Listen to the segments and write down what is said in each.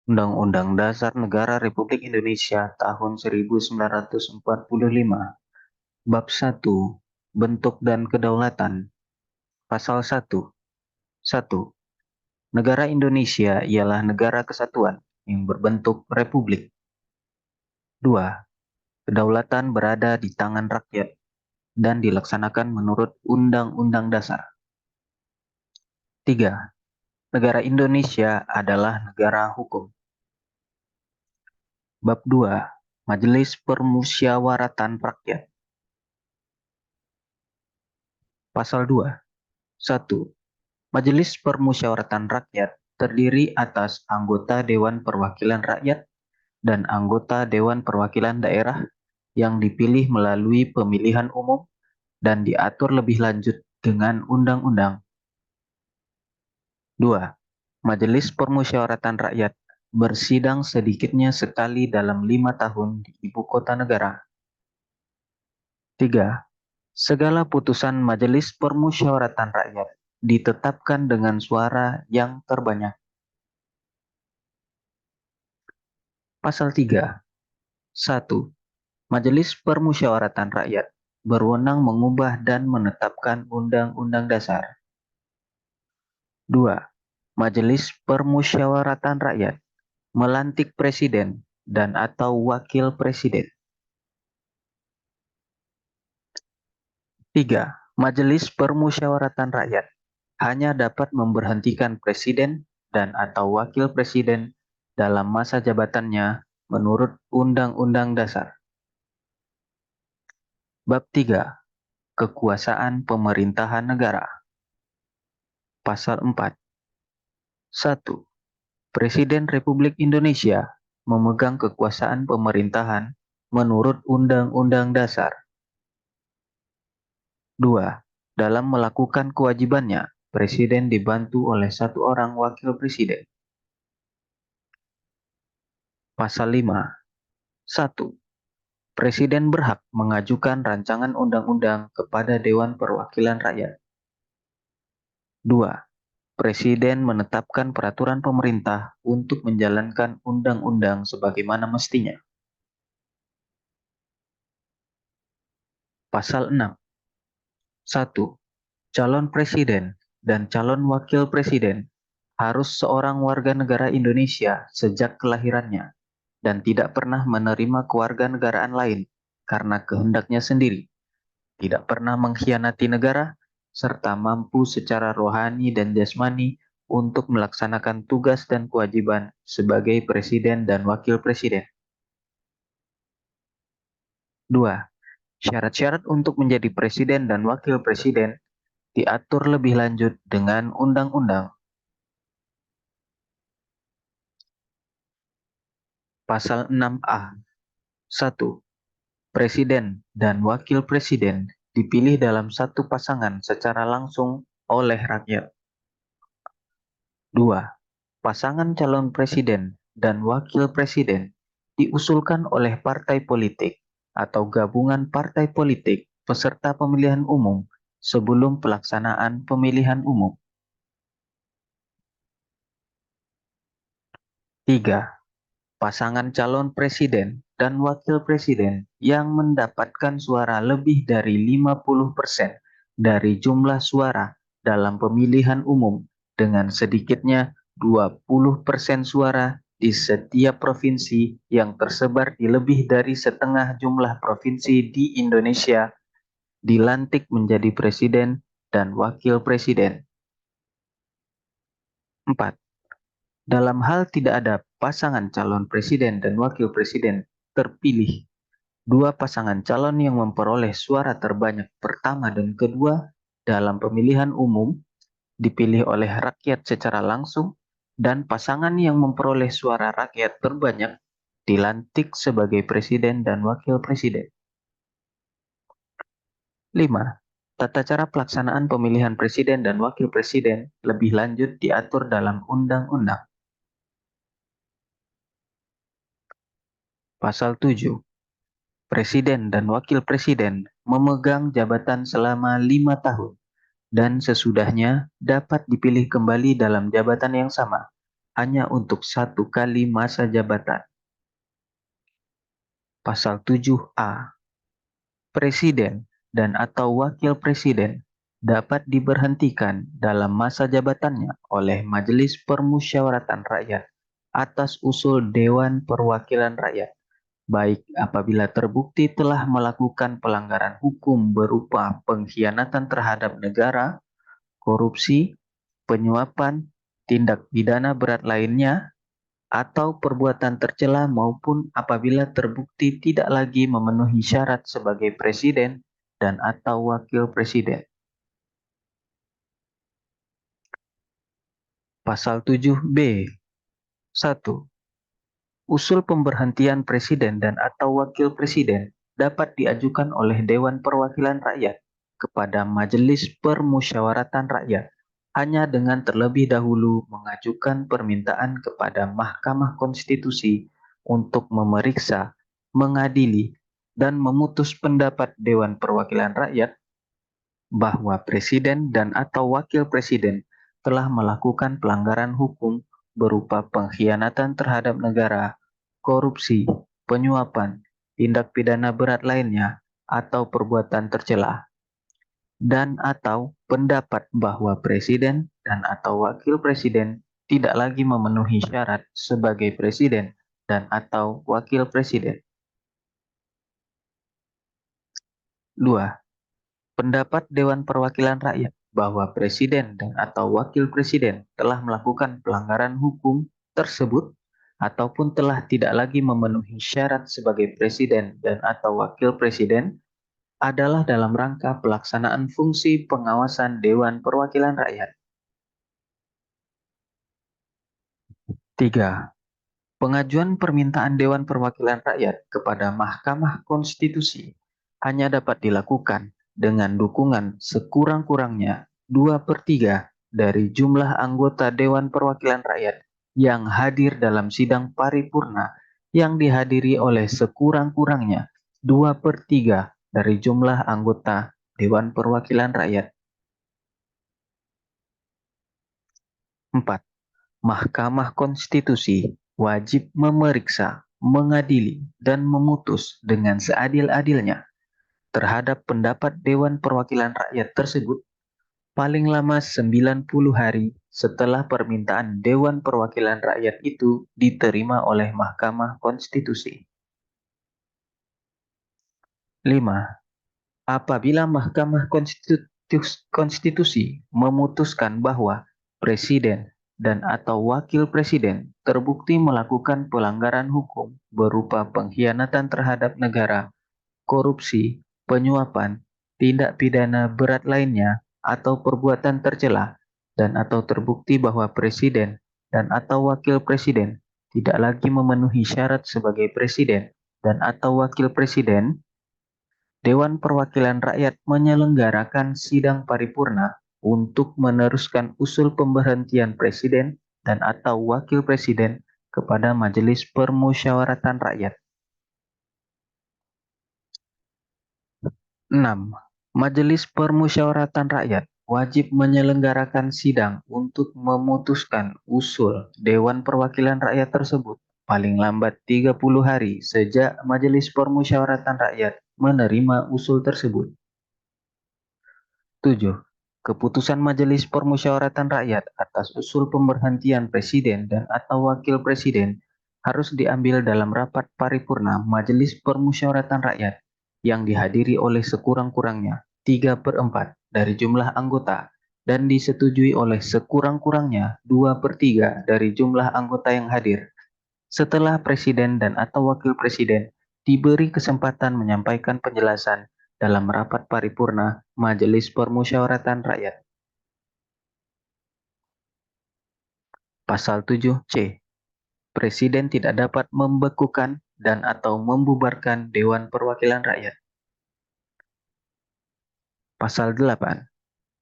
Undang-Undang Dasar Negara Republik Indonesia Tahun 1945, Bab 1, Bentuk dan Kedaulatan, Pasal 1. 1. Negara Indonesia ialah negara kesatuan yang berbentuk republik. 2. Kedaulatan berada di tangan rakyat dan dilaksanakan menurut Undang-Undang Dasar. 3. Negara Indonesia adalah negara hukum. Bab 2. Majelis Permusyawaratan Rakyat. Pasal 2. 1. Majelis Permusyawaratan Rakyat terdiri atas anggota Dewan Perwakilan Rakyat dan anggota Dewan Perwakilan Daerah yang dipilih melalui pemilihan umum dan diatur lebih lanjut dengan undang-undang. 2. Majelis Permusyawaratan Rakyat bersidang sedikitnya sekali dalam 5 tahun di Ibu Kota Negara. 3. Segala putusan Majelis Permusyawaratan Rakyat ditetapkan dengan suara yang terbanyak. Pasal 3. 1. Majelis Permusyawaratan Rakyat berwenang mengubah dan menetapkan Undang-Undang Dasar. 2. Majelis Permusyawaratan Rakyat melantik presiden dan atau wakil presiden. 3. Majelis Permusyawaratan Rakyat hanya dapat memberhentikan presiden dan atau wakil presiden dalam masa jabatannya menurut Undang-Undang Dasar. Bab 3. Kekuasaan Pemerintahan Negara. Pasal 4. 1. Presiden Republik Indonesia memegang kekuasaan pemerintahan menurut Undang-Undang Dasar. 2. Dalam melakukan kewajibannya, Presiden dibantu oleh satu orang wakil presiden. Pasal 5. 1. Presiden berhak mengajukan rancangan undang-undang kepada Dewan Perwakilan Rakyat. 2. Presiden menetapkan peraturan pemerintah untuk menjalankan undang-undang sebagaimana mestinya. Pasal 6. 1. Calon presiden dan calon wakil presiden harus seorang warga negara Indonesia sejak kelahirannya dan tidak pernah menerima kewarganegaraan lain karena kehendaknya sendiri, tidak pernah mengkhianati negara, serta mampu secara rohani dan jasmani untuk melaksanakan tugas dan kewajiban sebagai presiden dan wakil presiden. 2. Syarat-syarat untuk menjadi presiden dan wakil presiden diatur lebih lanjut dengan undang-undang. Pasal 6A. 1. Presiden dan wakil presiden dipilih dalam satu pasangan secara langsung oleh rakyat. 2. Pasangan calon presiden dan wakil presiden diusulkan oleh partai politik atau gabungan partai politik peserta pemilihan umum sebelum pelaksanaan pemilihan umum. 3. Pasangan calon presiden dan wakil presiden yang mendapatkan suara lebih dari 50% dari jumlah suara dalam pemilihan umum dengan sedikitnya 20% suara di setiap provinsi yang tersebar di lebih dari setengah jumlah provinsi di Indonesia dilantik menjadi presiden dan wakil presiden. 4. Dalam hal tidak ada pasangan calon presiden dan wakil presiden terpilih, dua pasangan calon yang memperoleh suara terbanyak pertama dan kedua dalam pemilihan umum dipilih oleh rakyat secara langsung dan pasangan yang memperoleh suara rakyat terbanyak dilantik sebagai presiden dan wakil presiden. 5. Tata cara pelaksanaan pemilihan presiden dan wakil presiden lebih lanjut diatur dalam undang-undang. Pasal 7. Presiden dan wakil presiden memegang jabatan selama 5 tahun dan sesudahnya dapat dipilih kembali dalam jabatan yang sama hanya untuk 1 kali masa jabatan. Pasal 7A. Presiden dan atau wakil presiden dapat diberhentikan dalam masa jabatannya oleh Majelis Permusyawaratan Rakyat atas usul Dewan Perwakilan Rakyat, baik apabila terbukti telah melakukan pelanggaran hukum berupa pengkhianatan terhadap negara, korupsi, penyuapan, tindak pidana berat lainnya, atau perbuatan tercela maupun apabila terbukti tidak lagi memenuhi syarat sebagai presiden dan atau wakil presiden. Pasal 7B. 1. Usul pemberhentian presiden dan atau wakil presiden dapat diajukan oleh Dewan Perwakilan Rakyat kepada Majelis Permusyawaratan Rakyat hanya dengan terlebih dahulu mengajukan permintaan kepada Mahkamah Konstitusi untuk memeriksa, mengadili, dan memutus pendapat Dewan Perwakilan Rakyat bahwa presiden dan atau wakil presiden telah melakukan pelanggaran hukum berupa pengkhianatan terhadap negara, korupsi, penyuapan, tindak pidana berat lainnya, atau perbuatan tercela, dan atau pendapat bahwa presiden dan atau wakil presiden tidak lagi memenuhi syarat sebagai presiden dan atau wakil presiden. 2. Pendapat Dewan Perwakilan Rakyat bahwa presiden dan atau wakil presiden telah melakukan pelanggaran hukum tersebut ataupun telah tidak lagi memenuhi syarat sebagai presiden dan atau wakil presiden adalah dalam rangka pelaksanaan fungsi pengawasan Dewan Perwakilan Rakyat. 3. Pengajuan permintaan Dewan Perwakilan Rakyat kepada Mahkamah Konstitusi hanya dapat dilakukan dengan dukungan sekurang-kurangnya 2/3 dari jumlah anggota Dewan Perwakilan Rakyat yang hadir dalam sidang paripurna yang dihadiri oleh sekurang-kurangnya 2/3 dari jumlah anggota Dewan Perwakilan Rakyat. 4. Mahkamah Konstitusi wajib memeriksa, mengadili, dan memutus dengan seadil-adilnya terhadap pendapat Dewan Perwakilan Rakyat tersebut paling lama 90 hari setelah permintaan Dewan Perwakilan Rakyat itu diterima oleh Mahkamah Konstitusi. 5. Apabila Mahkamah Konstitusi memutuskan bahwa presiden dan atau wakil presiden terbukti melakukan pelanggaran hukum berupa pengkhianatan terhadap negara, korupsi, penyuapan, tindak pidana berat lainnya, atau perbuatan tercela, dan atau terbukti bahwa presiden dan atau wakil presiden tidak lagi memenuhi syarat sebagai presiden dan atau wakil presiden, Dewan Perwakilan Rakyat menyelenggarakan sidang paripurna untuk meneruskan usul pemberhentian presiden dan atau wakil presiden kepada Majelis Permusyawaratan Rakyat. 6. Majelis Permusyawaratan Rakyat wajib menyelenggarakan sidang untuk memutuskan usul Dewan Perwakilan Rakyat tersebut paling lambat 30 hari sejak Majelis Permusyawaratan Rakyat menerima usul tersebut. 7. Keputusan Majelis Permusyawaratan Rakyat atas usul pemberhentian presiden dan atau wakil presiden harus diambil dalam rapat paripurna Majelis Permusyawaratan Rakyat yang dihadiri oleh sekurang-kurangnya 3/4 dari jumlah anggota dan disetujui oleh sekurang-kurangnya 2/3 dari jumlah anggota yang hadir. Setelah presiden dan atau wakil presiden diberi kesempatan menyampaikan penjelasan dalam rapat paripurna Majelis Permusyawaratan Rakyat. Pasal 7C. Presiden tidak dapat membekukan dan atau membubarkan Dewan Perwakilan Rakyat. Pasal 8.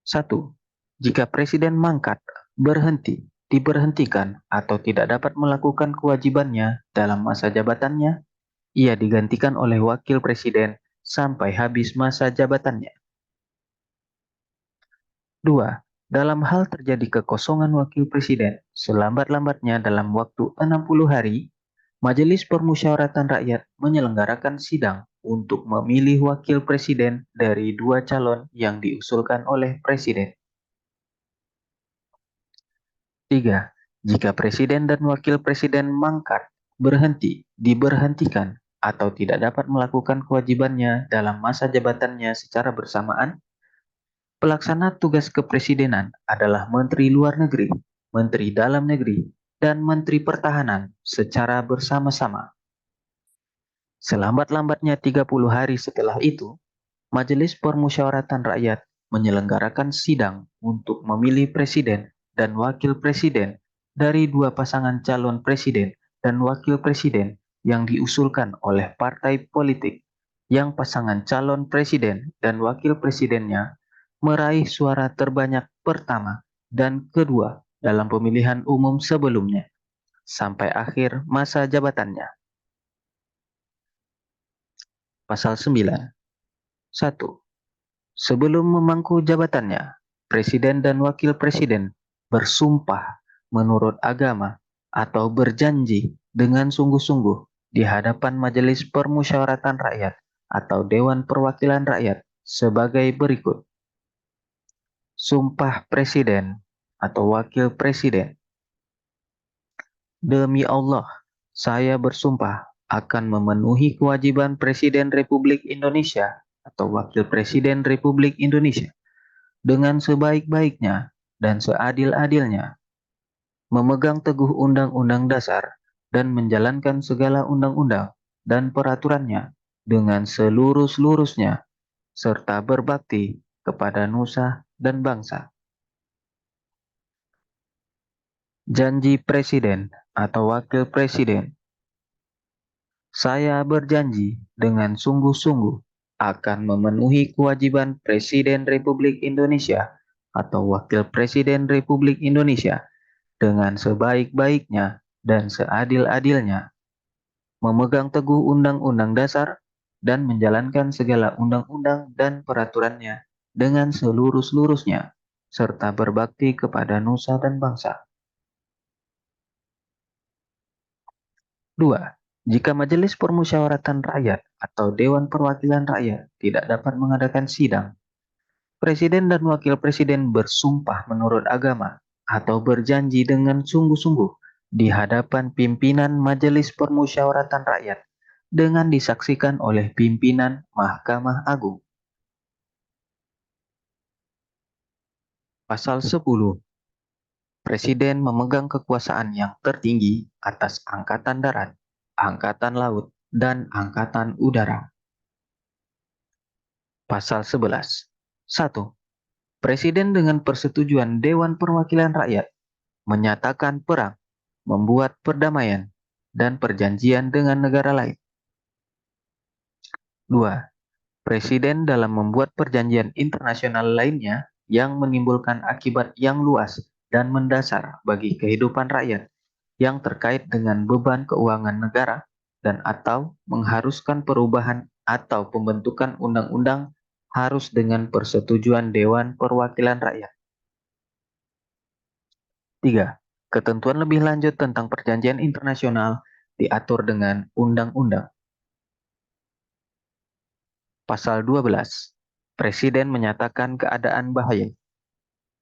1. Jika presiden mangkat, berhenti, diberhentikan, atau tidak dapat melakukan kewajibannya dalam masa jabatannya, ia digantikan oleh wakil presiden sampai habis masa jabatannya. 2. Dalam hal terjadi kekosongan wakil presiden, selambat-lambatnya dalam waktu 60 hari, Majelis Permusyawaratan Rakyat menyelenggarakan sidang untuk memilih wakil presiden dari dua calon yang diusulkan oleh presiden. 3. Jika presiden dan wakil presiden mangkat, berhenti, diberhentikan, atau tidak dapat melakukan kewajibannya dalam masa jabatannya secara bersamaan, pelaksana tugas kepresidenan adalah Menteri Luar Negeri, Menteri Dalam Negeri, dan Menteri Pertahanan secara bersama-sama. Selambat-lambatnya 30 hari setelah itu, Majelis Permusyawaratan Rakyat menyelenggarakan sidang untuk memilih presiden dan wakil presiden dari dua pasangan calon presiden dan wakil presiden yang diusulkan oleh partai politik yang pasangan calon presiden dan wakil presidennya meraih suara terbanyak pertama dan kedua dalam pemilihan umum sebelumnya sampai akhir masa jabatannya. Pasal 9. 1. Sebelum memangku jabatannya, presiden dan wakil presiden bersumpah menurut agama atau berjanji dengan sungguh-sungguh di hadapan Majelis Permusyawaratan Rakyat atau Dewan Perwakilan Rakyat sebagai berikut. Sumpah Presiden atau Wakil Presiden. Demi Allah, saya bersumpah akan memenuhi kewajiban Presiden Republik Indonesia atau Wakil Presiden Republik Indonesia dengan sebaik-baiknya dan seadil-adilnya, memegang teguh Undang-Undang Dasar dan menjalankan segala undang-undang dan peraturannya dengan seluruh-seluruhnya, serta berbakti kepada nusa dan bangsa. Janji Presiden atau Wakil Presiden. Saya berjanji dengan sungguh-sungguh akan memenuhi kewajiban Presiden Republik Indonesia atau Wakil Presiden Republik Indonesia dengan sebaik-baiknya dan seadil-adilnya, memegang teguh Undang-Undang Dasar dan menjalankan segala undang-undang dan peraturannya dengan seluruh-seluruhnya, serta berbakti kepada nusa dan bangsa. 2. Jika Majelis Permusyawaratan Rakyat atau Dewan Perwakilan Rakyat tidak dapat mengadakan sidang, Presiden dan Wakil Presiden bersumpah menurut agama atau berjanji dengan sungguh-sungguh di hadapan pimpinan Majelis Permusyawaratan Rakyat dengan disaksikan oleh pimpinan Mahkamah Agung. Pasal 10. Presiden memegang kekuasaan yang tertinggi atas Angkatan Darat, Angkatan Laut, dan Angkatan Udara. Pasal 11. 1. Presiden dengan persetujuan Dewan Perwakilan Rakyat menyatakan perang, membuat perdamaian, dan perjanjian dengan negara lain. 2. Presiden dalam membuat perjanjian internasional lainnya yang menimbulkan akibat yang luas dan mendasar bagi kehidupan rakyat yang terkait dengan beban keuangan negara dan atau mengharuskan perubahan atau pembentukan undang-undang harus dengan persetujuan Dewan Perwakilan Rakyat. 3. Ketentuan lebih lanjut tentang perjanjian internasional diatur dengan undang-undang. Pasal 12. Presiden menyatakan keadaan bahaya.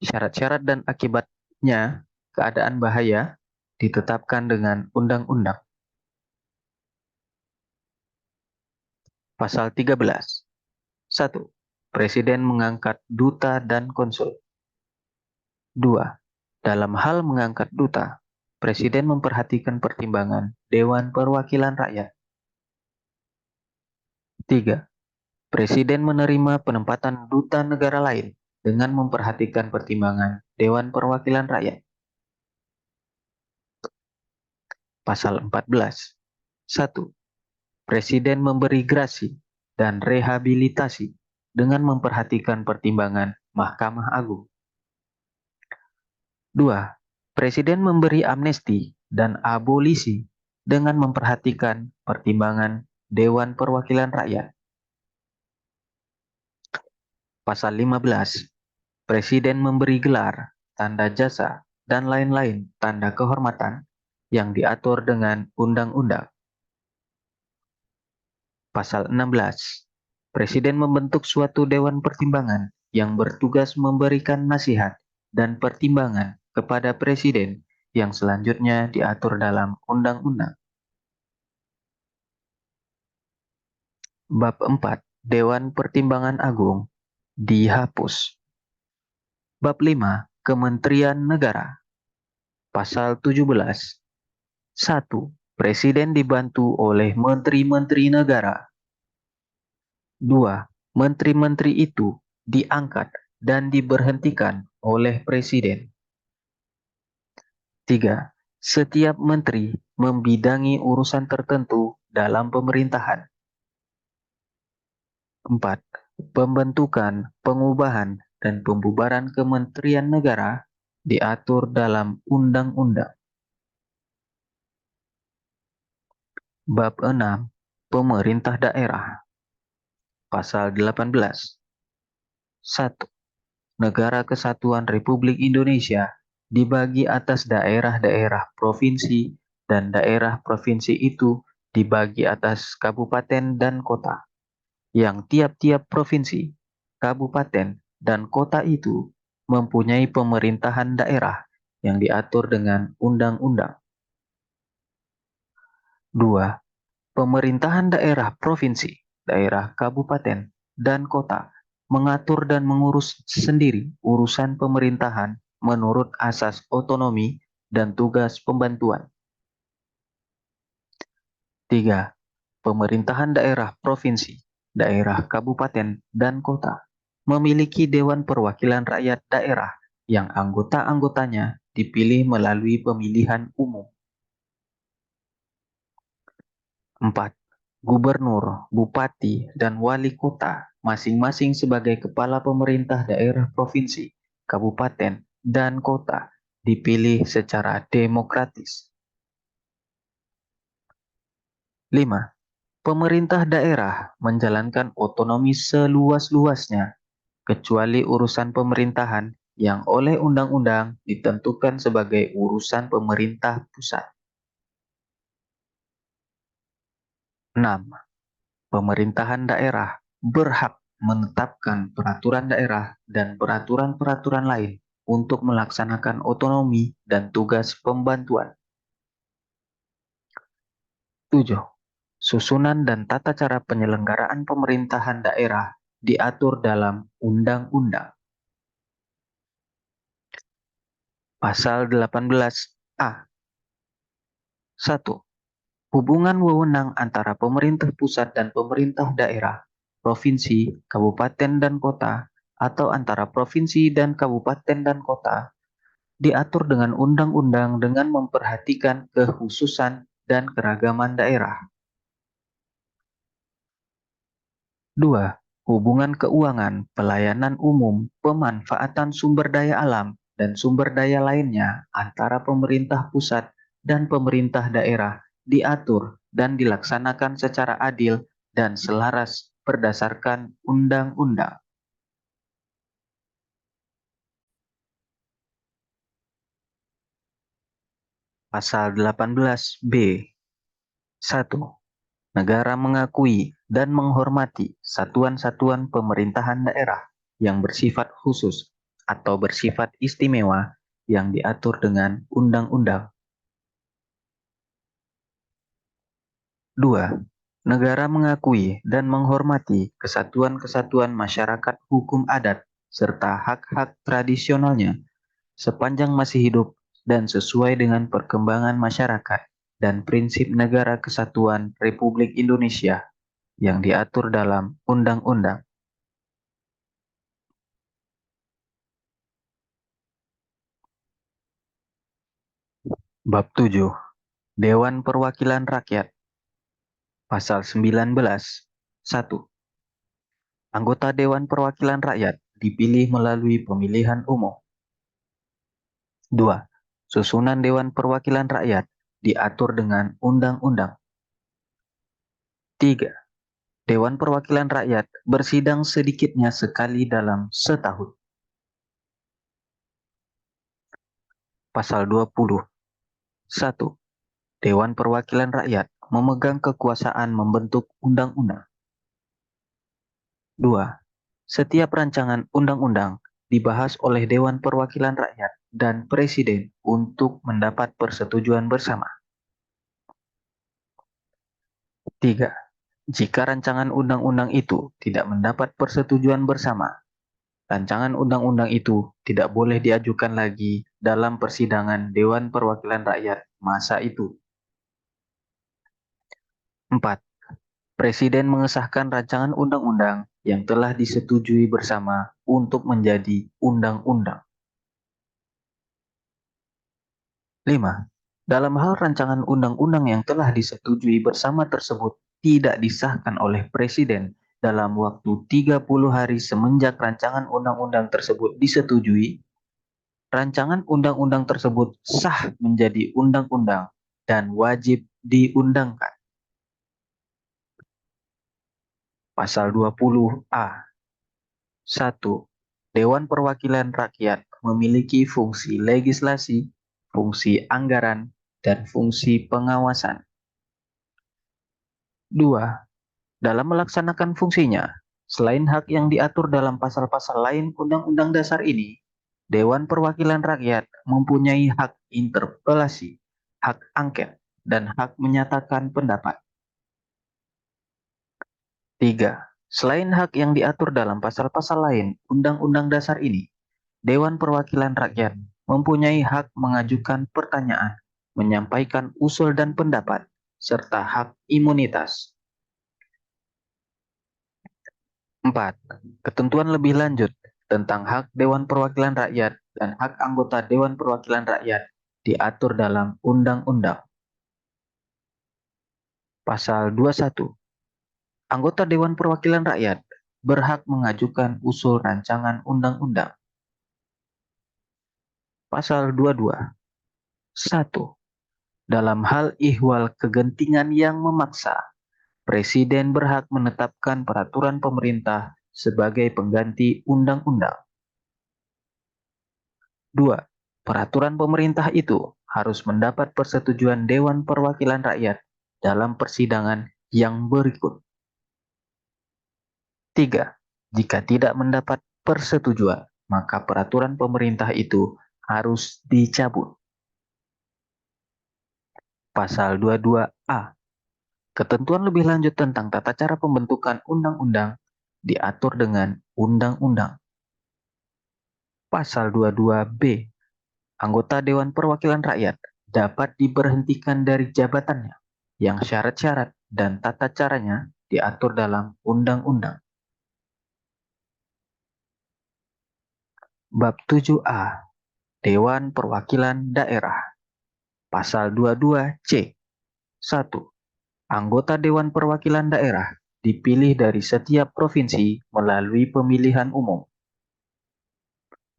Syarat-syarat dan akibatnya keadaan bahaya ditetapkan dengan undang-undang. Pasal 13. 1. Presiden mengangkat duta dan konsul. 2. Dalam hal mengangkat duta, Presiden memperhatikan pertimbangan Dewan Perwakilan Rakyat. 3. Presiden menerima penempatan duta negara lain dengan memperhatikan pertimbangan Dewan Perwakilan Rakyat. Pasal 14. 1. Presiden memberi grasi dan rehabilitasi dengan memperhatikan pertimbangan Mahkamah Agung. 2. Presiden memberi amnesti dan abolisi dengan memperhatikan pertimbangan Dewan Perwakilan Rakyat. Pasal 15. Presiden memberi gelar, tanda jasa, dan lain-lain tanda kehormatan yang diatur dengan undang-undang. Pasal 16. Presiden membentuk suatu dewan pertimbangan yang bertugas memberikan nasihat dan pertimbangan kepada presiden yang selanjutnya diatur dalam undang-undang. Bab 4. Dewan Pertimbangan Agung dihapus. Bab 5. Kementerian Negara. Pasal 17. 1. Presiden dibantu oleh menteri-menteri negara. 2. Menteri-menteri itu diangkat dan diberhentikan oleh presiden. 3. Setiap menteri membidangi urusan tertentu dalam pemerintahan. 4. Pembentukan, pengubahan, dan pembubaran kementerian negara diatur dalam undang-undang. Bab 6. Pemerintah daerah. Pasal 18. 1. Negara Kesatuan Republik Indonesia dibagi atas daerah-daerah provinsi dan daerah provinsi itu dibagi atas kabupaten dan kota, yang tiap-tiap provinsi, kabupaten, dan kota itu mempunyai pemerintahan daerah yang diatur dengan undang-undang. 2. Pemerintahan daerah provinsi, daerah kabupaten, dan kota mengatur dan mengurus sendiri urusan pemerintahan menurut asas otonomi dan tugas pembantuan. 3. Pemerintahan daerah provinsi, daerah kabupaten, dan kota memiliki Dewan Perwakilan Rakyat Daerah yang anggota-anggotanya dipilih melalui pemilihan umum. 4. Gubernur, bupati, dan wali kota masing-masing sebagai kepala pemerintah daerah provinsi, kabupaten, dan kota dipilih secara demokratis. 5. Pemerintah daerah menjalankan otonomi seluas-luasnya, kecuali urusan pemerintahan yang oleh undang-undang ditentukan sebagai urusan pemerintah pusat. 6. Pemerintahan daerah berhak menetapkan peraturan daerah dan peraturan-peraturan lain untuk melaksanakan otonomi dan tugas pembantuan. 7. Susunan dan tata cara penyelenggaraan pemerintahan daerah diatur dalam undang-undang. Pasal 18A. 1. Hubungan wewenang antara pemerintah pusat dan pemerintah daerah, provinsi, kabupaten, dan kota, atau antara provinsi dan kabupaten dan kota, diatur dengan undang-undang dengan memperhatikan kekhususan dan keragaman daerah. 2. Hubungan keuangan, pelayanan umum, pemanfaatan sumber daya alam, dan sumber daya lainnya antara pemerintah pusat dan pemerintah daerah diatur dan dilaksanakan secara adil dan selaras berdasarkan undang-undang. Pasal 18B. 1. Negara mengakui dan menghormati satuan-satuan pemerintahan daerah yang bersifat khusus atau bersifat istimewa yang diatur dengan undang-undang. 2. Negara mengakui dan menghormati kesatuan-kesatuan masyarakat hukum adat serta hak-hak tradisionalnya sepanjang masih hidup dan sesuai dengan perkembangan masyarakat dan prinsip negara kesatuan Republik Indonesia yang diatur dalam undang-undang. Bab 7. Dewan Perwakilan Rakyat. Pasal 19. 1. Anggota Dewan Perwakilan Rakyat dipilih melalui pemilihan umum. 2. Susunan Dewan Perwakilan Rakyat diatur dengan undang-undang. 3. Dewan Perwakilan Rakyat bersidang sedikitnya sekali dalam setahun. Pasal 20. 1. Dewan Perwakilan Rakyat memegang kekuasaan membentuk undang-undang. 2. Setiap rancangan undang-undang dibahas oleh Dewan Perwakilan Rakyat dan Presiden untuk mendapat persetujuan bersama. 3. Jika rancangan undang-undang itu tidak mendapat persetujuan bersama, rancangan undang-undang itu tidak boleh diajukan lagi dalam persidangan Dewan Perwakilan Rakyat masa itu. 4. Presiden mengesahkan rancangan undang-undang yang telah disetujui bersama untuk menjadi undang-undang. 5. Dalam hal rancangan undang-undang yang telah disetujui bersama tersebut tidak disahkan oleh Presiden dalam waktu 30 hari semenjak rancangan undang-undang tersebut disetujui, rancangan undang-undang tersebut sah menjadi undang-undang dan wajib diundangkan. Pasal 20A. 1. Dewan Perwakilan Rakyat memiliki fungsi legislasi, fungsi anggaran, dan fungsi pengawasan. 2. Dalam melaksanakan fungsinya, selain hak yang diatur dalam pasal-pasal lain Undang-Undang Dasar ini, Dewan Perwakilan Rakyat mempunyai hak interpelasi, hak angket, dan hak menyatakan pendapat. 3. Selain hak yang diatur dalam pasal-pasal lain Undang-Undang Dasar ini, Dewan Perwakilan Rakyat mempunyai hak mengajukan pertanyaan, menyampaikan usul dan pendapat, serta hak imunitas. 4. Ketentuan lebih lanjut tentang hak Dewan Perwakilan Rakyat dan hak anggota Dewan Perwakilan Rakyat diatur dalam Undang-Undang. Pasal 21. Anggota Dewan Perwakilan Rakyat berhak mengajukan usul rancangan undang-undang. Pasal 22. 1. Dalam hal ihwal kegentingan yang memaksa, Presiden berhak menetapkan peraturan pemerintah sebagai pengganti undang-undang. 2. Peraturan pemerintah itu harus mendapat persetujuan Dewan Perwakilan Rakyat dalam persidangan yang berikut. 3. Jika tidak mendapat persetujuan, maka peraturan pemerintah itu harus dicabut. Pasal 22A. Ketentuan lebih lanjut tentang tata cara pembentukan undang-undang diatur dengan undang-undang. Pasal 22B. Anggota Dewan Perwakilan Rakyat dapat diberhentikan dari jabatannya yang syarat-syarat dan tata caranya diatur dalam undang-undang. Bab 7A. Dewan Perwakilan Daerah. Pasal 22C. 1. Anggota Dewan Perwakilan Daerah dipilih dari setiap provinsi melalui pemilihan umum.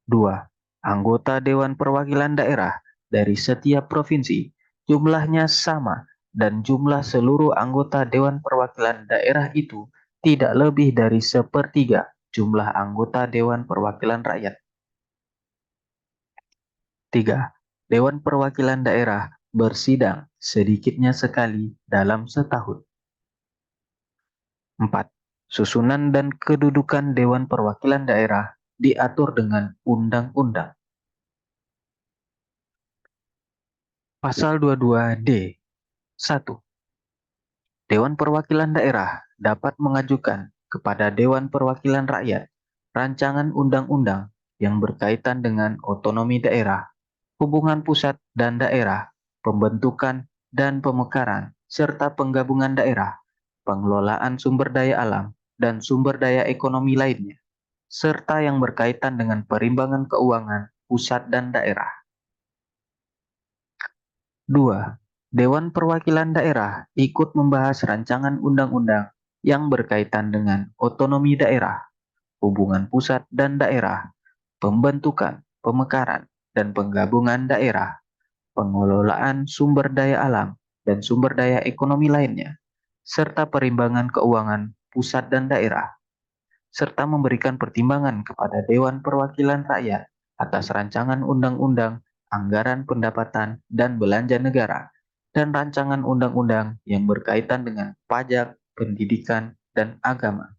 2. Anggota Dewan Perwakilan Daerah dari setiap provinsi jumlahnya sama dan jumlah seluruh anggota Dewan Perwakilan Daerah itu tidak lebih dari 1/3 jumlah anggota Dewan Perwakilan Rakyat. 3. Dewan Perwakilan Daerah bersidang sedikitnya sekali dalam setahun. 4. Susunan dan kedudukan Dewan Perwakilan Daerah diatur dengan undang-undang. Pasal 22D. 1. Dewan Perwakilan Daerah dapat mengajukan kepada Dewan Perwakilan Rakyat rancangan undang-undang yang berkaitan dengan otonomi daerah, hubungan pusat dan daerah, pembentukan dan pemekaran, serta penggabungan daerah, pengelolaan sumber daya alam, dan sumber daya ekonomi lainnya, serta yang berkaitan dengan perimbangan keuangan pusat dan daerah. 2. Dewan Perwakilan Daerah ikut membahas rancangan undang-undang yang berkaitan dengan otonomi daerah, hubungan pusat dan daerah, pembentukan, pemekaran, dan penggabungan daerah, pengelolaan sumber daya alam dan sumber daya ekonomi lainnya, serta perimbangan keuangan pusat dan daerah, serta memberikan pertimbangan kepada Dewan Perwakilan Rakyat atas rancangan undang-undang anggaran pendapatan dan belanja negara, dan rancangan undang-undang yang berkaitan dengan pajak, pendidikan, dan agama.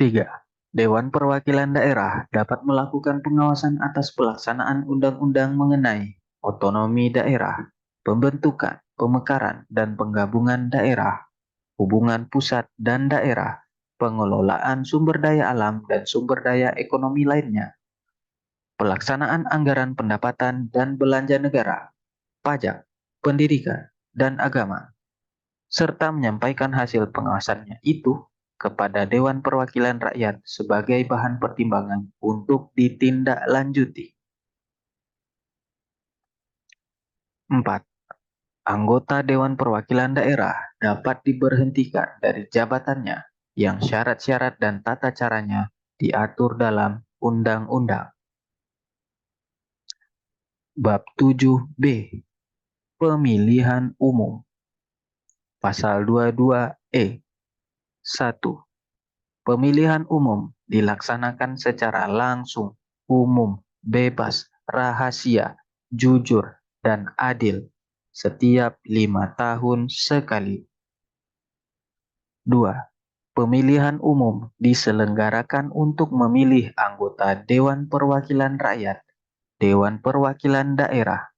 3. Dewan Perwakilan Daerah dapat melakukan pengawasan atas pelaksanaan undang-undang mengenai otonomi daerah, pembentukan, pemekaran, dan penggabungan daerah, hubungan pusat dan daerah, pengelolaan sumber daya alam dan sumber daya ekonomi lainnya, pelaksanaan anggaran pendapatan dan belanja negara, pajak, pendidikan, dan agama, serta menyampaikan hasil pengawasannya itu kepada Dewan Perwakilan Rakyat sebagai bahan pertimbangan untuk ditindaklanjuti. 4. Anggota Dewan Perwakilan Daerah dapat diberhentikan dari jabatannya yang syarat-syarat dan tata caranya diatur dalam undang-undang. Bab 7b. Pemilihan Umum. Pasal 22E. 1. Pemilihan umum dilaksanakan secara langsung, umum, bebas, rahasia, jujur, dan adil setiap 5 tahun sekali. 2. Pemilihan umum diselenggarakan untuk memilih anggota Dewan Perwakilan Rakyat, Dewan Perwakilan Daerah,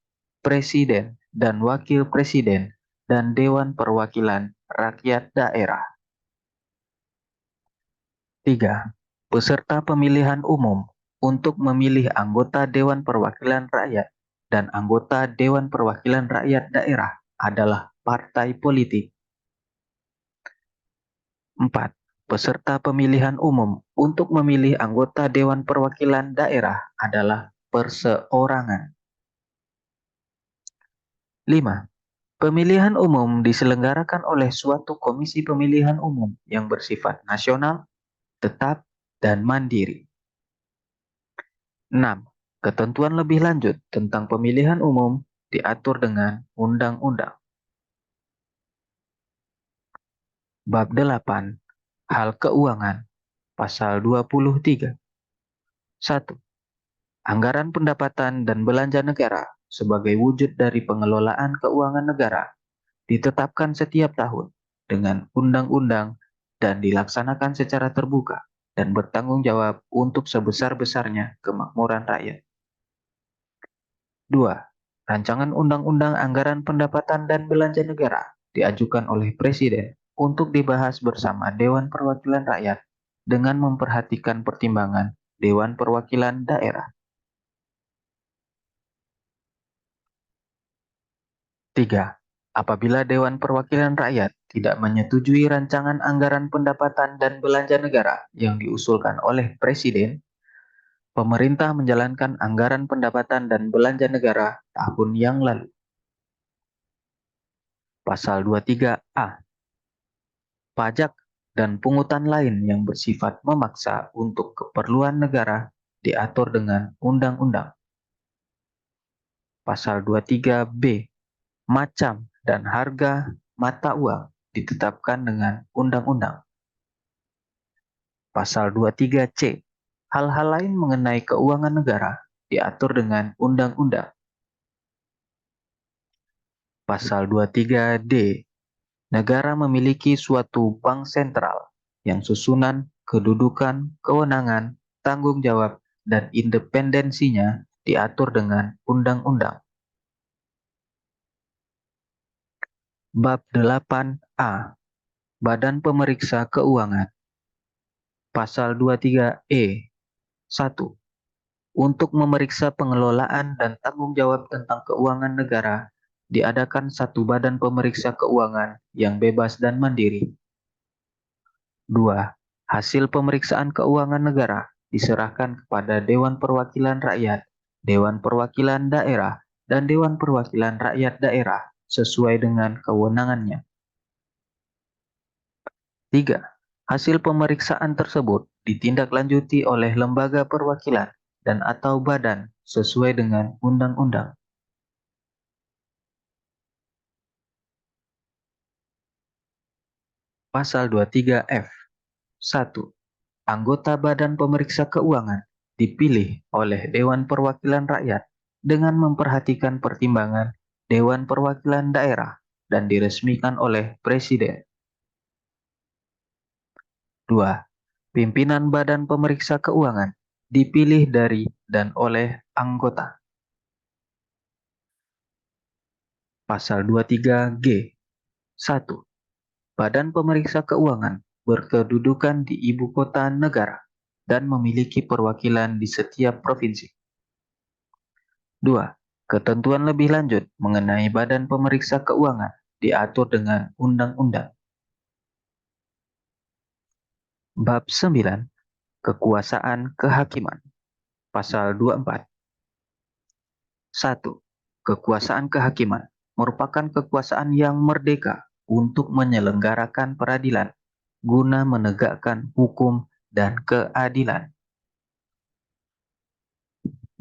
Presiden dan Wakil Presiden, dan Dewan Perwakilan Rakyat Daerah. 3. Peserta pemilihan umum untuk memilih anggota Dewan Perwakilan Rakyat dan anggota Dewan Perwakilan Rakyat Daerah adalah partai politik. 4. Peserta pemilihan umum untuk memilih anggota Dewan Perwakilan Daerah adalah perseorangan. 5. Pemilihan umum diselenggarakan oleh suatu komisi pemilihan umum yang bersifat nasional, tetap, dan mandiri. 6. Ketentuan lebih lanjut tentang pemilihan umum diatur dengan undang-undang. Bab 8. Hal keuangan. Pasal 23. 1. Anggaran pendapatan dan belanja negara sebagai wujud dari pengelolaan keuangan negara ditetapkan setiap tahun dengan undang-undang dan dilaksanakan secara terbuka dan bertanggung jawab untuk sebesar-besarnya kemakmuran rakyat. 2. Rancangan Undang-Undang Anggaran Pendapatan dan Belanja Negara diajukan oleh Presiden untuk dibahas bersama Dewan Perwakilan Rakyat dengan memperhatikan pertimbangan Dewan Perwakilan Daerah. 3. Apabila Dewan Perwakilan Rakyat tidak menyetujui rancangan anggaran pendapatan dan belanja negara yang diusulkan oleh Presiden, pemerintah menjalankan anggaran pendapatan dan belanja negara tahun yang lalu. Pasal 23A. Pajak dan pungutan lain yang bersifat memaksa untuk keperluan negara diatur dengan undang-undang. Pasal 23B. Macam dan harga mata uang ditetapkan dengan undang-undang. Pasal 23C. Hal-hal lain mengenai keuangan negara diatur dengan undang-undang. Pasal 23D. Negara memiliki suatu bank sentral yang susunan, kedudukan, kewenangan, tanggung jawab, dan independensinya diatur dengan undang-undang. Bab 8A. Badan Pemeriksa Keuangan. Pasal 23E. 1. Untuk memeriksa pengelolaan dan tanggung jawab tentang keuangan negara, diadakan satu badan pemeriksa keuangan yang bebas dan mandiri. 2. Hasil pemeriksaan keuangan negara diserahkan kepada Dewan Perwakilan Rakyat, Dewan Perwakilan Daerah, dan Dewan Perwakilan Rakyat Daerah sesuai dengan kewenangannya. 3. Hasil pemeriksaan tersebut ditindaklanjuti oleh lembaga perwakilan dan atau badan sesuai dengan undang-undang. Pasal 23F. 1. Anggota Badan Pemeriksa Keuangan dipilih oleh Dewan Perwakilan Rakyat dengan memperhatikan pertimbangan Dewan Perwakilan Daerah dan diresmikan oleh Presiden. 2. Pimpinan Badan Pemeriksa Keuangan dipilih dari dan oleh anggota. Pasal 23G. 1. Badan Pemeriksa Keuangan berkedudukan di ibu kota negara dan memiliki perwakilan di setiap provinsi. 2. Ketentuan lebih lanjut mengenai Badan Pemeriksa Keuangan diatur dengan Undang-Undang. Bab 9. Kekuasaan Kehakiman. Pasal 24. 1. Kekuasaan kehakiman merupakan kekuasaan yang merdeka untuk menyelenggarakan peradilan guna menegakkan hukum dan keadilan.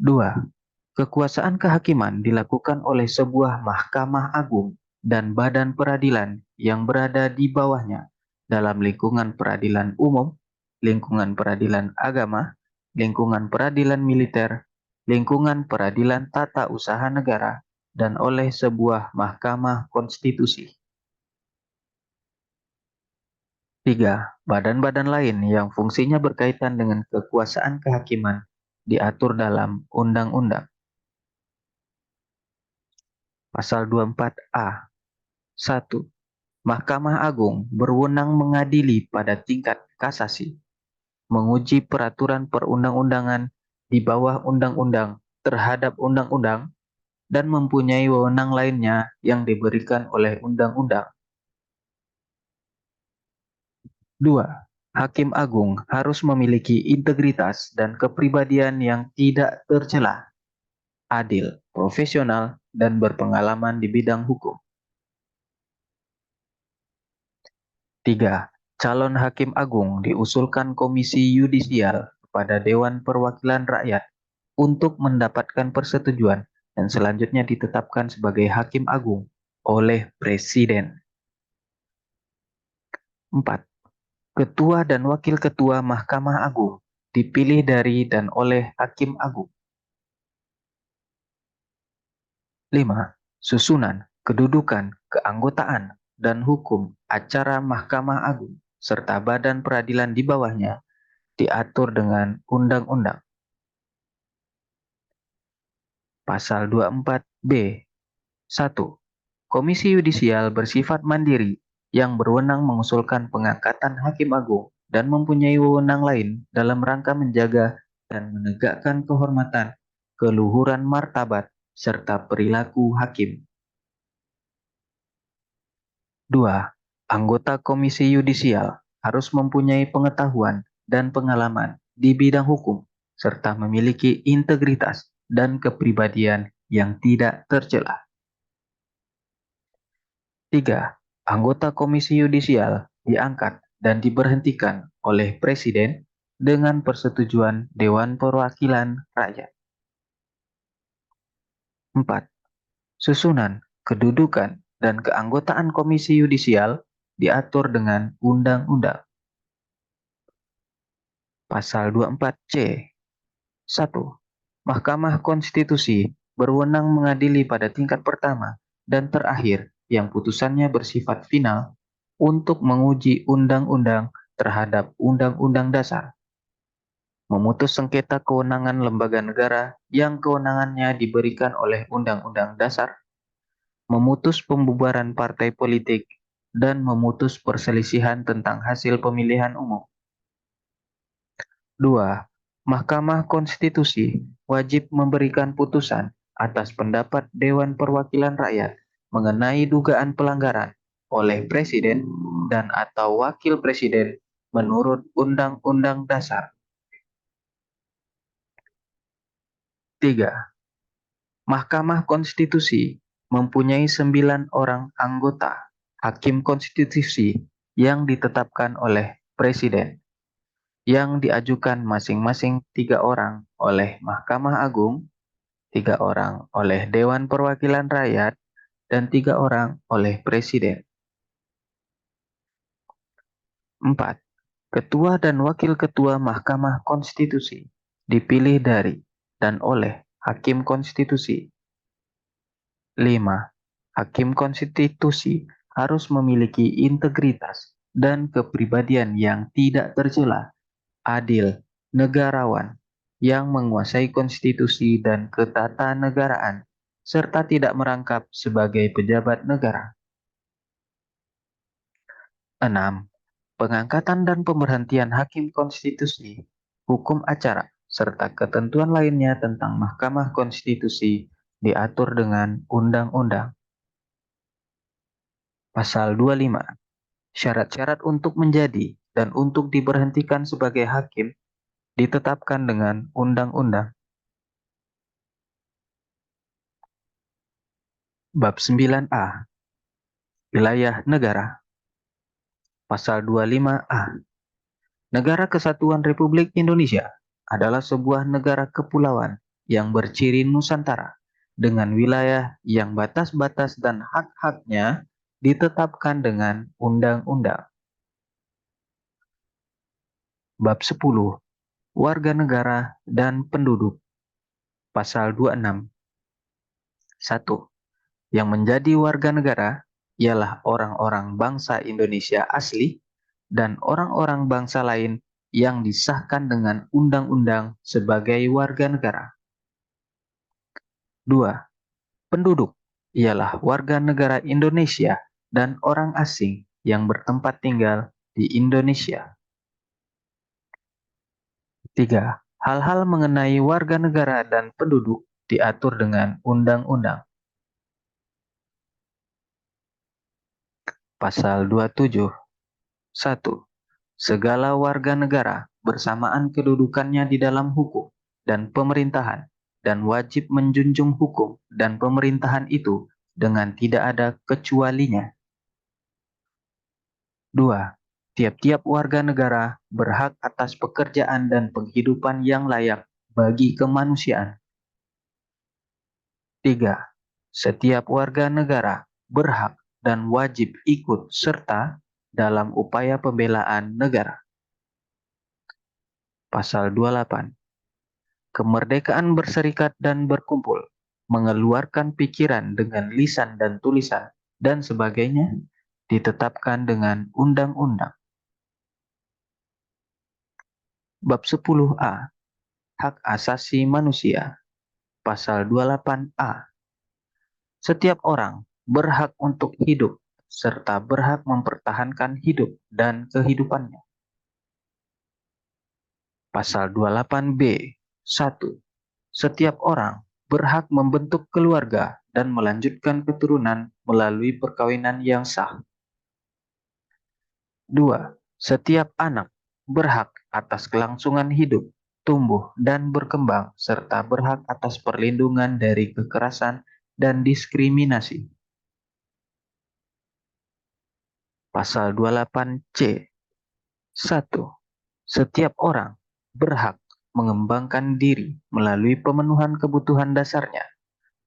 2. Kekuasaan kehakiman dilakukan oleh sebuah Mahkamah Agung dan badan peradilan yang berada di bawahnya dalam lingkungan peradilan umum, lingkungan peradilan agama, lingkungan peradilan militer, lingkungan peradilan tata usaha negara, dan oleh sebuah Mahkamah Konstitusi. 3. Badan-badan lain yang fungsinya berkaitan dengan kekuasaan kehakiman diatur dalam Undang-Undang. Pasal 24A. 1. Mahkamah Agung berwenang mengadili pada tingkat kasasi, menguji peraturan perundang-undangan di bawah undang-undang terhadap undang-undang, dan mempunyai wewenang lainnya yang diberikan oleh undang-undang. 2. Hakim Agung harus memiliki integritas dan kepribadian yang tidak tercela, adil, profesional, dan berpengalaman di bidang hukum. 3. Calon Hakim Agung diusulkan Komisi Yudisial kepada Dewan Perwakilan Rakyat untuk mendapatkan persetujuan dan selanjutnya ditetapkan sebagai Hakim Agung oleh Presiden. 4. Ketua dan Wakil Ketua Mahkamah Agung dipilih dari dan oleh Hakim Agung. 5. Susunan, kedudukan, keanggotaan, dan hukum acara Mahkamah Agung serta badan peradilan di bawahnya diatur dengan Undang-Undang. Pasal 24B. 1. Komisi Yudisial bersifat mandiri yang berwenang mengusulkan pengangkatan Hakim Agung dan mempunyai wewenang lain dalam rangka menjaga dan menegakkan kehormatan, keluhuran martabat, serta perilaku hakim. 2. Anggota Komisi Yudisial harus mempunyai pengetahuan dan pengalaman di bidang hukum, serta memiliki integritas dan kepribadian yang tidak tercela. 3. Anggota Komisi Yudisial diangkat dan diberhentikan oleh Presiden dengan persetujuan Dewan Perwakilan Rakyat. 4. Susunan, kedudukan, dan keanggotaan Komisi Yudisial diatur dengan Undang-Undang. Pasal 24C. 1. Mahkamah Konstitusi berwenang mengadili pada tingkat pertama dan terakhir yang putusannya bersifat final untuk menguji undang-undang terhadap Undang-Undang Dasar, memutus sengketa kewenangan lembaga negara yang kewenangannya diberikan oleh Undang-Undang Dasar, memutus pembubaran partai politik, dan memutus perselisihan tentang hasil pemilihan umum. 2. Mahkamah Konstitusi wajib memberikan putusan atas pendapat Dewan Perwakilan Rakyat mengenai dugaan pelanggaran oleh Presiden dan atau Wakil Presiden menurut Undang-Undang Dasar. 3. Mahkamah Konstitusi mempunyai 9 orang anggota Hakim Konstitusi yang ditetapkan oleh Presiden, yang diajukan masing-masing 3 orang oleh Mahkamah Agung, 3 orang oleh Dewan Perwakilan Rakyat, dan 3 orang oleh Presiden. 4. Ketua dan Wakil Ketua Mahkamah Konstitusi dipilih dari dan oleh Hakim Konstitusi. 5. Hakim konstitusi harus memiliki integritas dan kepribadian yang tidak tercela, adil, negarawan, yang menguasai konstitusi dan ketatanegaraan, serta tidak merangkap sebagai pejabat negara. 6. Pengangkatan dan pemberhentian hakim konstitusi, hukum acara, serta ketentuan lainnya tentang Mahkamah Konstitusi diatur dengan undang-undang. Pasal 25. Syarat-syarat untuk menjadi dan untuk diberhentikan sebagai hakim ditetapkan dengan undang-undang. Bab 9A. Wilayah negara. Pasal 25A. Negara Kesatuan Republik Indonesia adalah sebuah negara kepulauan yang berciri Nusantara dengan wilayah yang batas-batas dan hak-haknya ditetapkan dengan undang-undang. Bab 10. Warga negara dan penduduk. Pasal 26. 1. Yang menjadi warga negara ialah orang-orang bangsa Indonesia asli dan orang-orang bangsa lain yang disahkan dengan undang-undang sebagai warga negara. 2. Penduduk ialah warga negara Indonesia dan orang asing yang bertempat tinggal di Indonesia. 3. Hal-hal mengenai warga negara dan penduduk diatur dengan undang-undang. Pasal 27. 1. Segala warga negara bersamaan kedudukannya di dalam hukum dan pemerintahan dan wajib menjunjung hukum dan pemerintahan itu dengan tidak ada kecualinya. 2. Tiap-tiap warga negara berhak atas pekerjaan dan penghidupan yang layak bagi kemanusiaan. 3. Setiap warga negara berhak dan wajib ikut serta dalam upaya pembelaan negara. Pasal 28. Kemerdekaan berserikat dan berkumpul, mengeluarkan pikiran dengan lisan dan tulisan, dan sebagainya ditetapkan dengan undang-undang. Bab 10A. Hak Asasi Manusia. Pasal 28A. Setiap orang berhak untuk hidup serta berhak mempertahankan hidup dan kehidupannya. Pasal 28B. 1. Setiap orang berhak membentuk keluarga dan melanjutkan keturunan melalui perkawinan yang sah. 2. Setiap anak berhak atas kelangsungan hidup, tumbuh, dan berkembang, serta berhak atas perlindungan dari kekerasan dan diskriminasi. Pasal 28C. 1. Setiap orang berhak mengembangkan diri melalui pemenuhan kebutuhan dasarnya,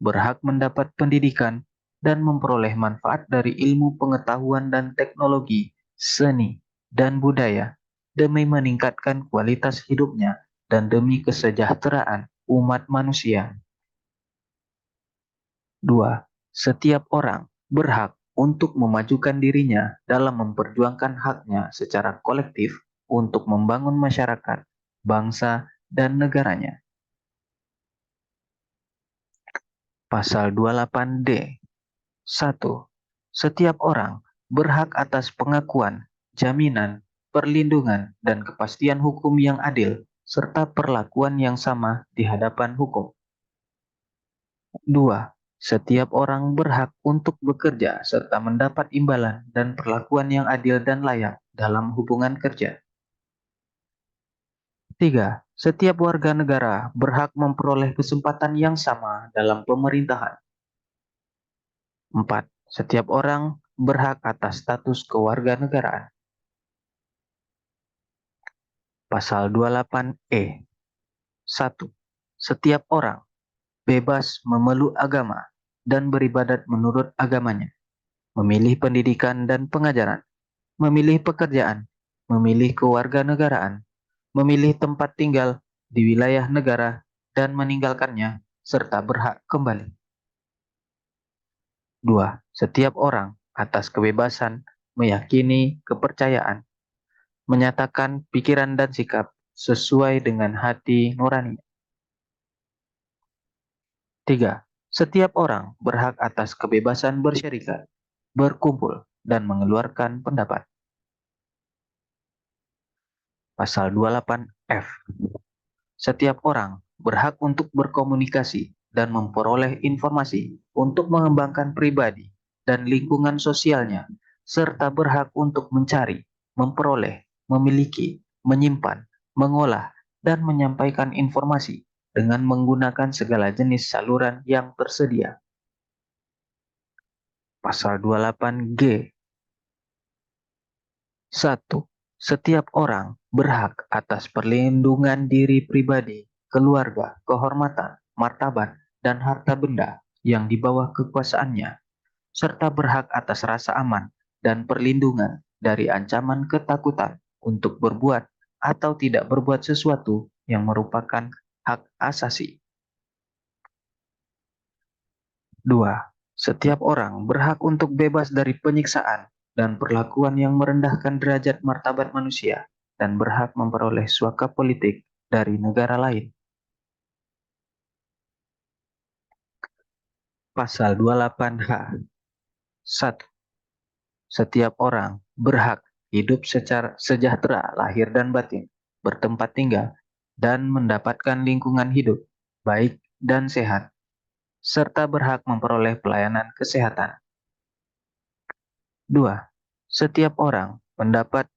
berhak mendapat pendidikan, dan memperoleh manfaat dari ilmu pengetahuan dan teknologi, seni, dan budaya demi meningkatkan kualitas hidupnya dan demi kesejahteraan umat manusia. 2. Setiap orang berhak untuk memajukan dirinya dalam memperjuangkan haknya secara kolektif untuk membangun masyarakat, bangsa, dan negaranya. Pasal 28D. 1. Setiap orang berhak atas pengakuan, jaminan, perlindungan, dan kepastian hukum yang adil, serta perlakuan yang sama di hadapan hukum. 2. Setiap orang berhak untuk bekerja serta mendapat imbalan dan perlakuan yang adil dan layak dalam hubungan kerja. 3. Setiap warga negara berhak memperoleh kesempatan yang sama dalam pemerintahan. 4. Setiap orang berhak atas status kewarganegaraan. Pasal 28E. 1. Setiap orang bebas memeluk agama dan beribadat menurut agamanya, memilih pendidikan dan pengajaran, memilih pekerjaan, memilih kewarganegaraan, memilih tempat tinggal, di wilayah negara dan meninggalkannya, serta berhak kembali. 2. Setiap orang atas kebebasan meyakini kepercayaan, menyatakan pikiran dan sikap sesuai dengan hati nurani. 3. Setiap orang berhak atas kebebasan bersyarikat, berkumpul, dan mengeluarkan pendapat. Pasal 28F. Setiap orang berhak untuk berkomunikasi dan memperoleh informasi untuk mengembangkan pribadi dan lingkungan sosialnya, serta berhak untuk mencari, memperoleh, memiliki, menyimpan, mengolah, dan menyampaikan informasi dengan menggunakan segala jenis saluran yang tersedia. Pasal 28G. 1. Setiap orang berhak atas perlindungan diri pribadi, keluarga, kehormatan, martabat, dan harta benda yang di bawah kekuasaannya, serta berhak atas rasa aman dan perlindungan dari ancaman ketakutan untuk berbuat atau tidak berbuat sesuatu yang merupakan hak asasi. 2. Setiap orang berhak untuk bebas dari penyiksaan dan perlakuan yang merendahkan derajat martabat manusia dan berhak memperoleh suaka politik dari negara lain. Pasal 28H. 1. Setiap orang berhak hidup secara sejahtera lahir dan batin, bertempat tinggal, dan mendapatkan lingkungan hidup baik dan sehat, serta berhak memperoleh pelayanan kesehatan. 2. Setiap orang mendapat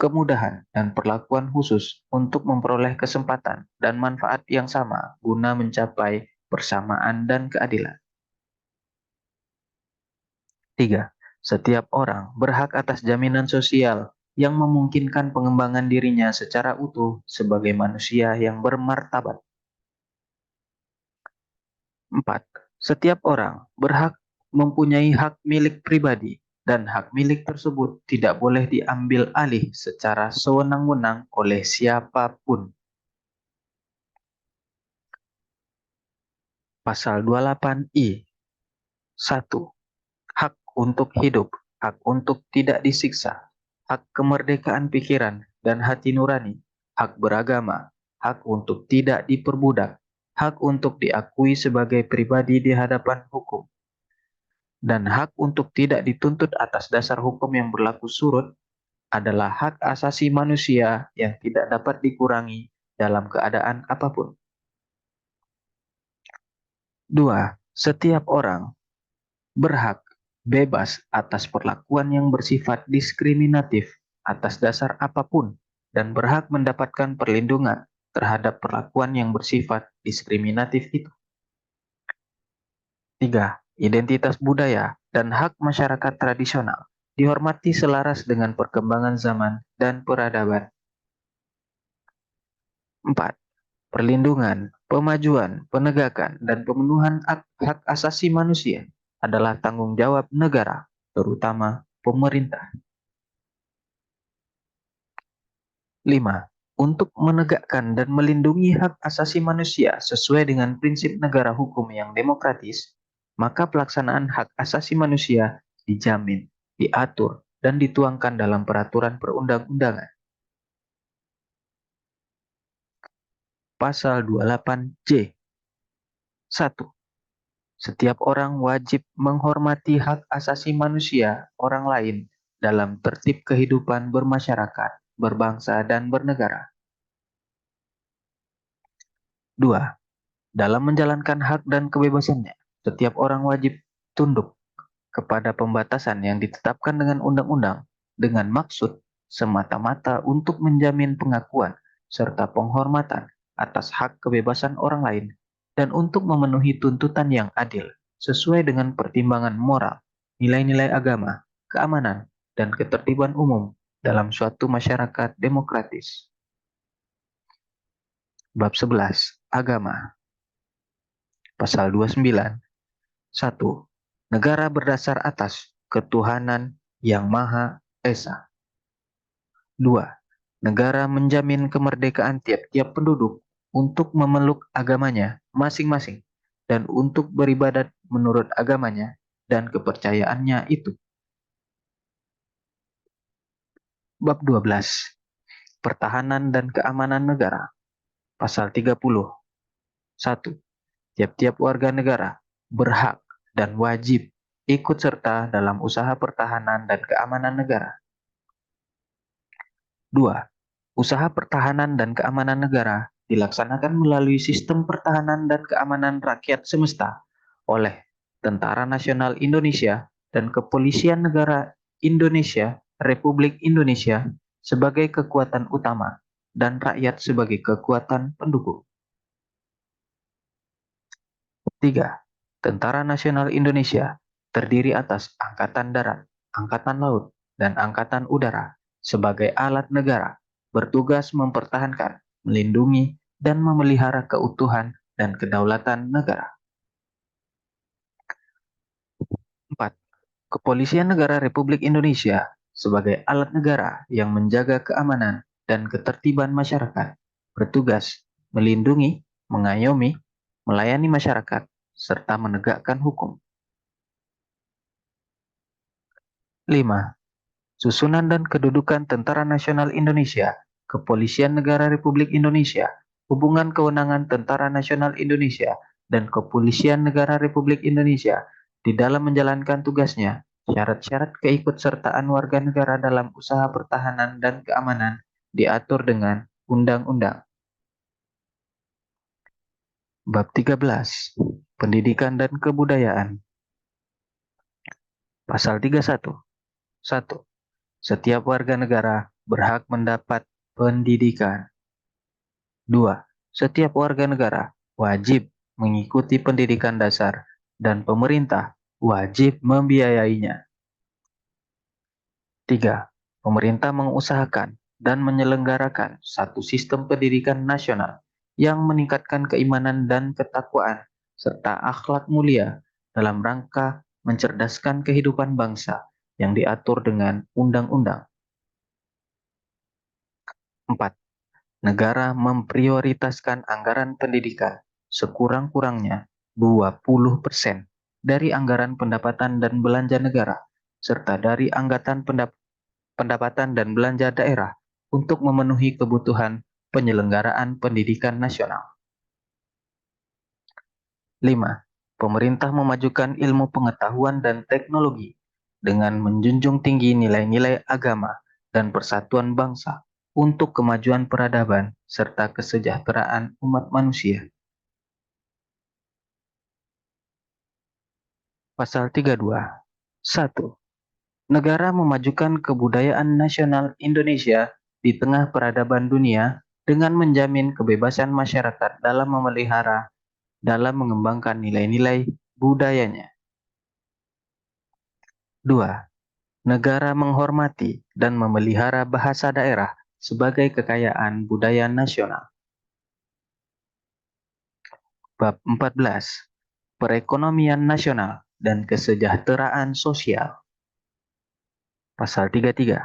kemudahan dan perlakuan khusus untuk memperoleh kesempatan dan manfaat yang sama guna mencapai persamaan dan keadilan. 3. Setiap orang berhak atas jaminan sosial yang memungkinkan pengembangan dirinya secara utuh sebagai manusia yang bermartabat. 4. Setiap orang berhak mempunyai hak milik pribadi dan hak milik tersebut tidak boleh diambil alih secara sewenang-wenang oleh siapapun. Pasal 28I. 1. Hak untuk hidup, hak untuk tidak disiksa, hak kemerdekaan pikiran dan hati nurani, hak beragama, hak untuk tidak diperbudak, hak untuk diakui sebagai pribadi di hadapan hukum, dan hak untuk tidak dituntut atas dasar hukum yang berlaku surut adalah hak asasi manusia yang tidak dapat dikurangi dalam keadaan apapun. 2. Setiap orang berhak bebas atas perlakuan yang bersifat diskriminatif atas dasar apapun dan berhak mendapatkan perlindungan terhadap perlakuan yang bersifat diskriminatif itu. 3. Identitas budaya dan hak masyarakat tradisional dihormati selaras dengan perkembangan zaman dan peradaban. 4. Perlindungan, pemajuan, penegakan, dan pemenuhan hak asasi manusia adalah tanggung jawab negara, terutama pemerintah. 5. Untuk menegakkan dan melindungi hak asasi manusia sesuai dengan prinsip negara hukum yang demokratis, maka pelaksanaan hak asasi manusia dijamin, diatur, dan dituangkan dalam peraturan perundang-undangan. Pasal 28J. 1. Setiap orang wajib menghormati hak asasi manusia orang lain dalam tertib kehidupan bermasyarakat, berbangsa, dan bernegara. 2. Dalam menjalankan hak dan kebebasannya, setiap orang wajib tunduk kepada pembatasan yang ditetapkan dengan undang-undang dengan maksud semata-mata untuk menjamin pengakuan serta penghormatan atas hak kebebasan orang lain dan untuk memenuhi tuntutan yang adil sesuai dengan pertimbangan moral, nilai-nilai agama, keamanan, dan ketertiban umum dalam suatu masyarakat demokratis. Bab 11. Agama. Pasal 29. 1. Negara berdasar atas ketuhanan yang Maha Esa. 2. Negara menjamin kemerdekaan tiap-tiap penduduk untuk memeluk agamanya masing-masing dan untuk beribadat menurut agamanya dan kepercayaannya itu. Bab 12. Pertahanan dan keamanan negara. Pasal 30. 1. Tiap-tiap warga negara berhak dan wajib ikut serta dalam usaha pertahanan dan keamanan negara. 2. Usaha pertahanan dan keamanan negara dilaksanakan melalui sistem pertahanan dan keamanan rakyat semesta oleh Tentara Nasional Indonesia dan Kepolisian Negara Indonesia Republik Indonesia sebagai kekuatan utama dan rakyat sebagai kekuatan pendukung. 3. Tentara Nasional Indonesia terdiri atas Angkatan Darat, Angkatan Laut, dan Angkatan Udara sebagai alat negara bertugas mempertahankan, melindungi, dan memelihara keutuhan dan kedaulatan negara. 4. Kepolisian Negara Republik Indonesia sebagai alat negara yang menjaga keamanan dan ketertiban masyarakat, bertugas melindungi, mengayomi, melayani masyarakat, serta menegakkan hukum. 5. Susunan dan kedudukan Tentara Nasional Indonesia, Kepolisian Negara Republik Indonesia, hubungan kewenangan Tentara Nasional Indonesia, dan Kepolisian Negara Republik Indonesia di dalam menjalankan tugasnya, syarat-syarat keikutsertaan warga negara dalam usaha pertahanan dan keamanan diatur dengan Undang-Undang. Bab 13. Pendidikan dan Kebudayaan. Pasal 31. 1. Setiap warga negara berhak mendapat pendidikan. 2. Setiap warga negara wajib mengikuti pendidikan dasar dan pemerintah wajib membiayainya. 3. Pemerintah mengusahakan dan menyelenggarakan satu sistem pendidikan nasional yang meningkatkan keimanan dan ketakwaan serta akhlak mulia dalam rangka mencerdaskan kehidupan bangsa yang diatur dengan undang-undang. 4. Negara memprioritaskan anggaran pendidikan sekurang-kurangnya 20% dari anggaran pendapatan dan belanja negara, serta dari anggaran pendapatan dan belanja daerah untuk memenuhi kebutuhan penyelenggaraan pendidikan nasional. 5. Pemerintah memajukan ilmu pengetahuan dan teknologi dengan menjunjung tinggi nilai-nilai agama dan persatuan bangsa untuk kemajuan peradaban serta kesejahteraan umat manusia. Pasal 32. 1. Negara memajukan kebudayaan nasional Indonesia di tengah peradaban dunia dengan menjamin kebebasan masyarakat dalam memelihara, dalam mengembangkan nilai-nilai budayanya. 2. Negara menghormati dan memelihara bahasa daerah sebagai kekayaan budaya nasional. Bab 14. Perekonomian nasional dan kesejahteraan sosial. Pasal 33.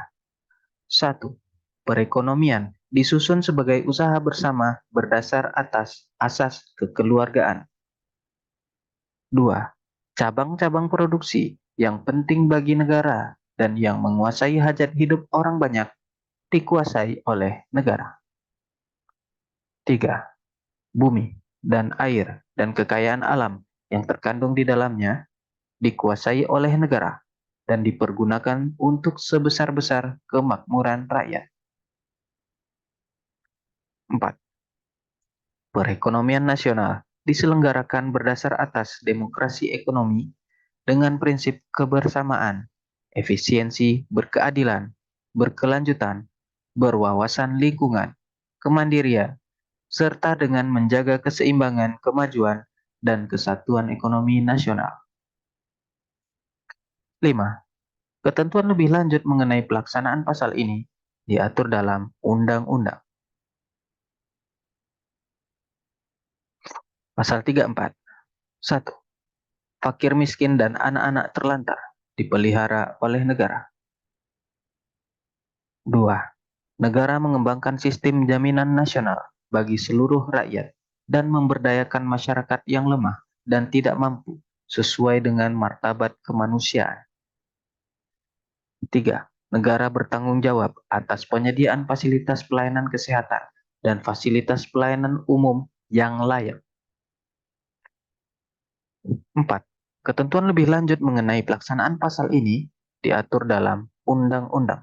1. Perekonomian disusun sebagai usaha bersama berdasar atas asas kekeluargaan. 2. Cabang-cabang produksi yang penting bagi negara dan yang menguasai hajat hidup orang banyak dikuasai oleh negara. 3. Bumi dan air dan kekayaan alam yang terkandung di dalamnya dikuasai oleh negara dan dipergunakan untuk sebesar-besar kemakmuran rakyat. 4. Perekonomian nasional diselenggarakan berdasar atas demokrasi ekonomi dengan prinsip kebersamaan, efisiensi, berkeadilan, berkelanjutan, berwawasan lingkungan, kemandirian, serta dengan menjaga keseimbangan kemajuan dan kesatuan ekonomi nasional. 5. Ketentuan lebih lanjut mengenai pelaksanaan pasal ini diatur dalam Undang-Undang. Pasal 34. 1. Fakir miskin dan anak-anak terlantar dipelihara oleh negara. 2. Negara mengembangkan sistem jaminan nasional bagi seluruh rakyat dan memberdayakan masyarakat yang lemah dan tidak mampu sesuai dengan martabat kemanusiaan. 3. Negara bertanggung jawab atas penyediaan fasilitas pelayanan kesehatan dan fasilitas pelayanan umum yang layak. 4. Ketentuan lebih lanjut mengenai pelaksanaan pasal ini diatur dalam Undang-Undang.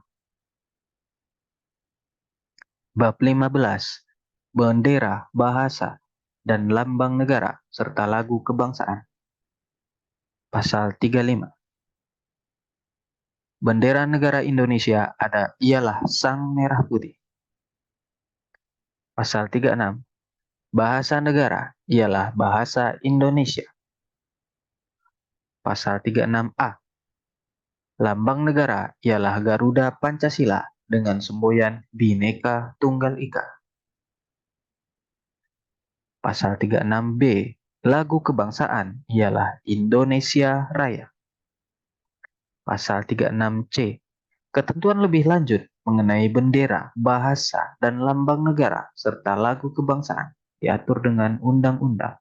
Bab 15. Bendera, bahasa, dan lambang negara serta lagu kebangsaan. Pasal 35. Bendera negara Indonesia ialah sang merah putih. Pasal 36. Bahasa negara ialah bahasa Indonesia. Pasal 36A. Lambang negara ialah Garuda Pancasila dengan semboyan Bhinneka Tunggal Ika. Pasal 36B. Lagu kebangsaan ialah Indonesia Raya. Pasal 36C. Ketentuan lebih lanjut mengenai bendera, bahasa, dan lambang negara serta lagu kebangsaan diatur dengan undang-undang.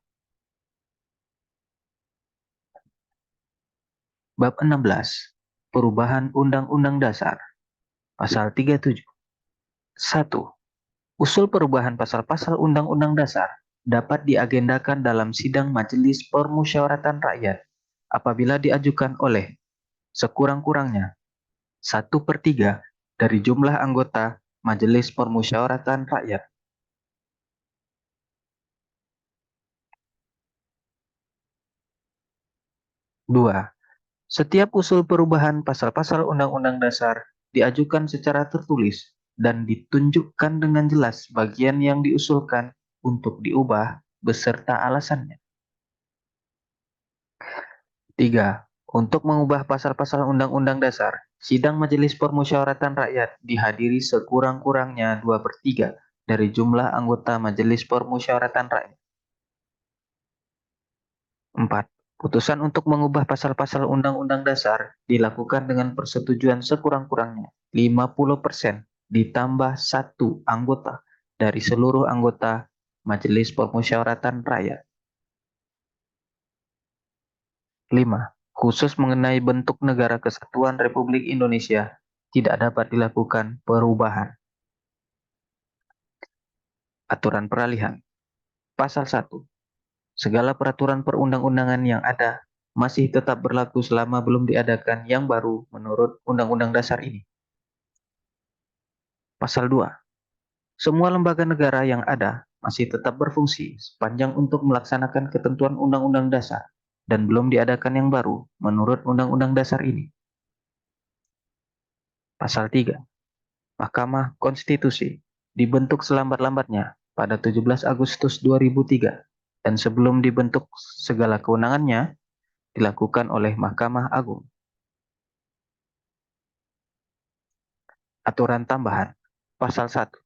Bab 16. Perubahan Undang-Undang Dasar. Pasal 37. 1. Usul perubahan pasal-pasal Undang-Undang Dasar dapat diagendakan dalam sidang Majelis Permusyawaratan Rakyat apabila diajukan oleh sekurang-kurangnya 1/3 dari jumlah anggota Majelis Permusyawaratan Rakyat. 2. Setiap usul perubahan pasal-pasal Undang-Undang Dasar diajukan secara tertulis dan ditunjukkan dengan jelas bagian yang diusulkan untuk diubah beserta alasannya. 3. Untuk mengubah pasal-pasal Undang-Undang Dasar, sidang Majelis Permusyawaratan Rakyat dihadiri sekurang-kurangnya 2/3 dari jumlah anggota Majelis Permusyawaratan Rakyat. 4. Putusan untuk mengubah pasal-pasal Undang-Undang Dasar dilakukan dengan persetujuan sekurang-kurangnya 50% ditambah 1 anggota dari seluruh anggota Majelis Permusyawaratan Rakyat. 5. Khusus mengenai bentuk Negara Kesatuan Republik Indonesia, tidak dapat dilakukan perubahan. Aturan peralihan. Pasal 1. Segala peraturan perundang-undangan yang ada masih tetap berlaku selama belum diadakan yang baru menurut Undang-Undang Dasar ini. Pasal 2. Semua lembaga negara yang ada masih tetap berfungsi sepanjang untuk melaksanakan ketentuan Undang-Undang Dasar dan belum diadakan yang baru menurut Undang-Undang Dasar ini. Pasal 3. Mahkamah Konstitusi dibentuk selambat-lambatnya pada 17 Agustus 2003 dan sebelum dibentuk segala kewenangannya dilakukan oleh Mahkamah Agung. Aturan tambahan. Pasal 1.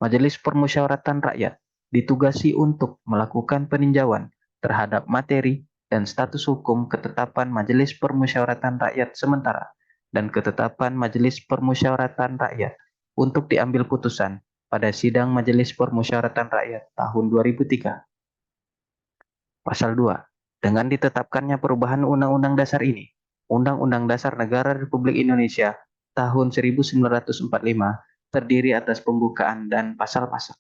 Majelis Permusyawaratan Rakyat ditugasi untuk melakukan peninjauan terhadap materi dan status hukum ketetapan Majelis Permusyawaratan Rakyat sementara dan ketetapan Majelis Permusyawaratan Rakyat untuk diambil putusan pada sidang Majelis Permusyawaratan Rakyat tahun 2003. Pasal 2. Dengan ditetapkannya perubahan Undang-Undang Dasar ini, Undang-Undang Dasar Negara Republik Indonesia tahun 1945 terdiri atas pembukaan dan pasal-pasal.